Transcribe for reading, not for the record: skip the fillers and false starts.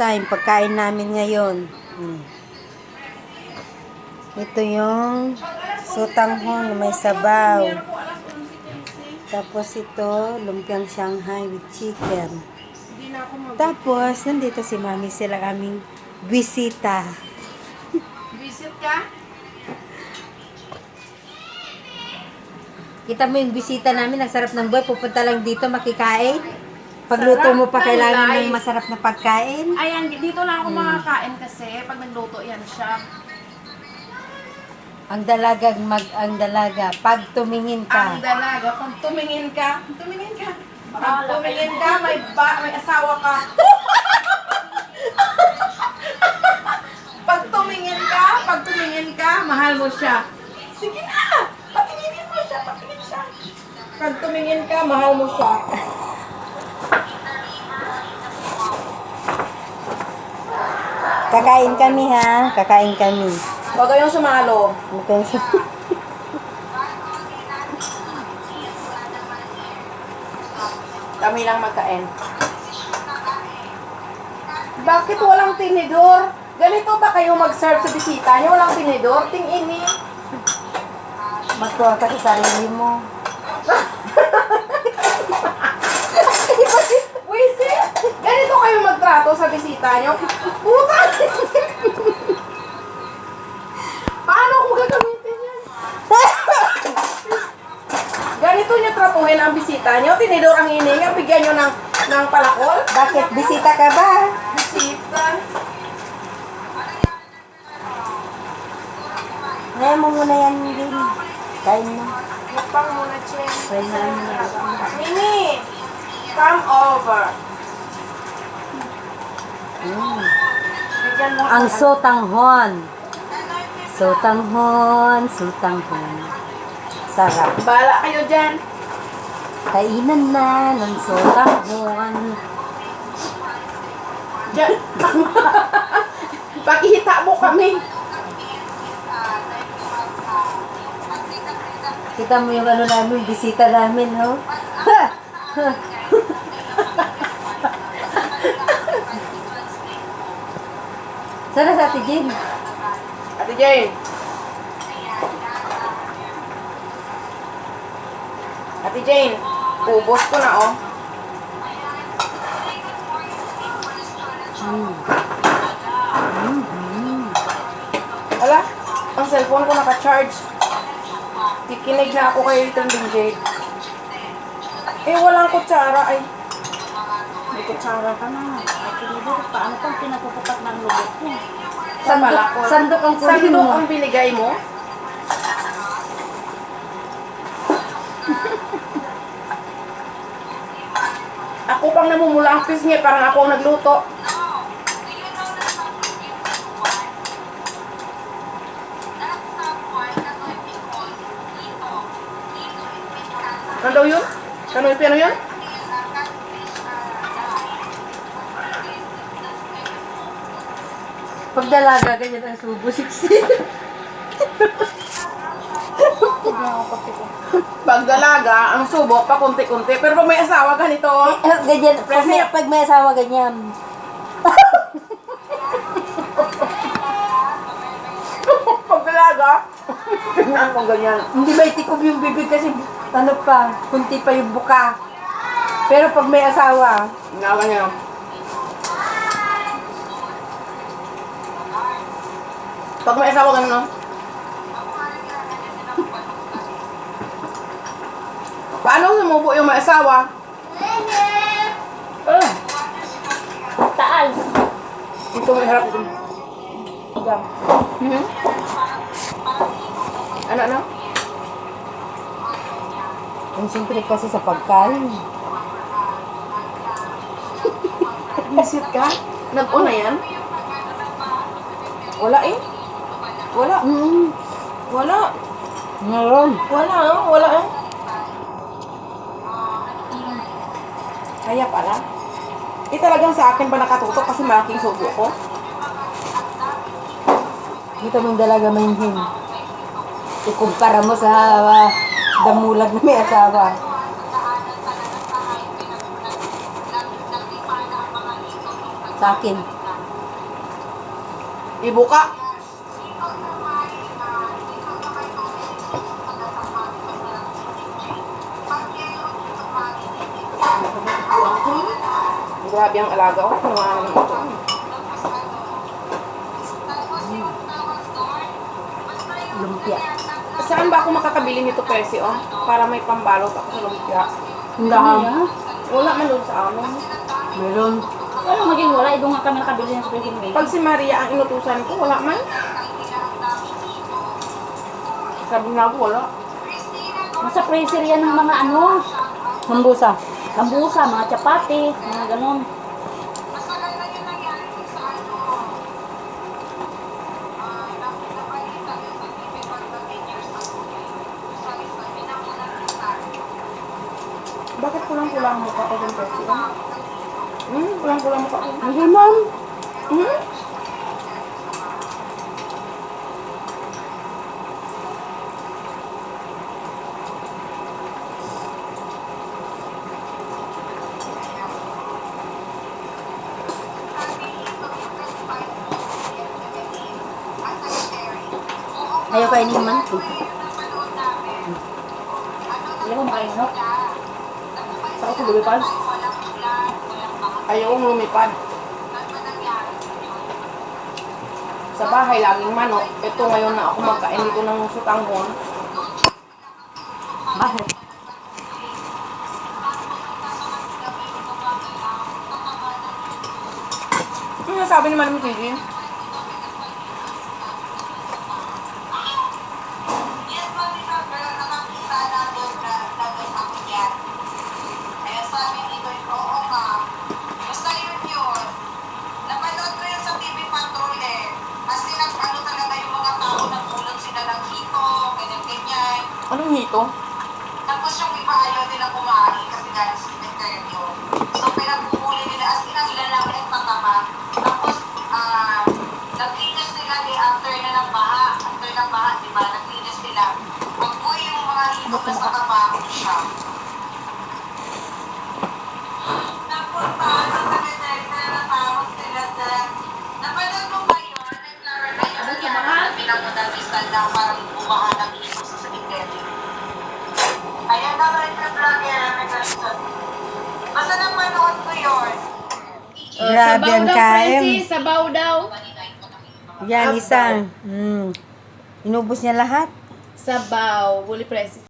time, pagkain namin ngayon. Ito yung sotanghon na may sabaw. Tapos ito, lumpiang Shanghai with chicken. Tapos, nandito si Mami, sila aming bisita. Visit ka? Kita mo yung bisita namin, ang sarap ng buhay. Pupunta lang dito, makikain. Pagluto mo pa, kailangan ng masarap na pagkain. Ayan, dito lang ako makakain kasi pag nagluto yan siya. Ang dalaga, pag tumingin ka. Ang dalaga, pag tumingin ka, pag tumingin ka, may asawa ka. Pag tumingin ka, mahal mo siya. Sige na, patinginin mo siya, patingin siya. Pag tumingin ka, mahal mo siya. Kakain kami ha, kakain kami. Huwag kayong sumalo. Okay. Kami lang magkain. Bakit walang tinidor? Ganito ba kayo mag-serve sa bisita niyo? Walang tinidor? Ting-ini. Magkuha ka sa sarili mo. Wisit! Ganito kayo magtrato sa bisita niyo? Puta! Paano ko gagamitin yan? Ganito niyo tratuhin ang bisita niyo? Tinidor ang hininga? Bigyan niyo ng palakol? Bakit? Bisita ka ba? Bisita? Ngayon mo muna yan din. Kain mo. Mukbang muna, Chen. Kain na muna. Mimi! Come over. Bigyan mo Ang ako. sotanghon. Sotanghon. Sarap. Bahala kayo dyan. Kainan na ng sotanghon. Dyan. Pakihita mo kami. Kita mo yung ano namin, bisita namin, ho? Sana sa Ate Jane. Ate Jane. Ate Jane. Ubos ko na, oh. Ala, ang cellphone ko naka-charge. Kikinig na ako kay Trending Jade. Eh, walang kutsara. Ay, may kutsara ka na. Ay, kinibig. Paano pang pinapuputak ng lubot mo? Sandok ang kunin Sandok mo. ang binigay mo? Ako pang namumula ang pisngi, parang ako ang nagluto. Ano daw yun? Ano yun? Pag dalaga, ganyan ang subo, siksi. Pag dalaga, ang subo, pa kunti-kunti. Pero pag may asawa, ganito. Ganyan, pag may asawa, ganyan. Pag dalaga, ganyan kung ganyan. Hindi ba itikob yung bibig kasi ano pa, kunti pa yung buka. Pero pag may asawa, Nga ganyan. Pag may asawa, ganun, no? Paano sumubo yung may asawa? taal. Dito may harap dito. Ano? Ang siyempre kasi sa pagkain. Visit ka? Nag-una yan? Wala eh. Wala. Wala. Ngayon. Wala eh. Kaya pala. Talagang sa akin ba nakatutok kasi malaking subo ko? Dito mong dalaga mainhin. Ikumpara mo sa damulag na may asawa. Sa akin. Ibuka. Grabe ang alaga ko. Kung ano naman ito. Lumpia. Saan ba ako makakabili nito, Percy, oh? Para may pambalot ako sa lumpia. Hindi. Wala man doon sa amin. Meron. Ano maging wala, doon nga kami nakabili ng Super King Pag si Maria ang inutusan ko, wala man. Sabi nga ako, wala. Nasa freezer yan ng mga ano, Hambusa. kambusa, mga chapati, mga ganun. Bakit kulang-kulang ang mukha ko dun, Percy? Kulang-kulang mukha ko. Hindi, ma'am. Hmm? Ayaw kainin man. Hindi ko makain, no? Saka ko lumipad. Ayaw kong lumipad. Sa bahay, laging manok. Ito ngayon na ako magkain dito ng sutanghon. Bakit? Ano nasabi ni Madam Gigi? Anong hito? Tapos yung iba ayaw nila kumain kasi galing sa cemetery. So pinagpupuli nila as in ang lalaki at mataba. Tapos naglinis nila day after na ng baha. After ng baha, di ba? Naglinis nila. Pag po yung mga hito na sa taba, siya. Tapos paano sa cemetery na natawag sila sa... Napanood mo ba yun? Nag-flower na yun. Nangyari na pinag-modalistan na parang bumaha ng hito sa cemetery. Ayan na rin yung vlogger, basta napanood ko yun. Grabe ang kain. Sabaw daw. Yan, isang. Inubos niya lahat. Sabaw. Buli Presi.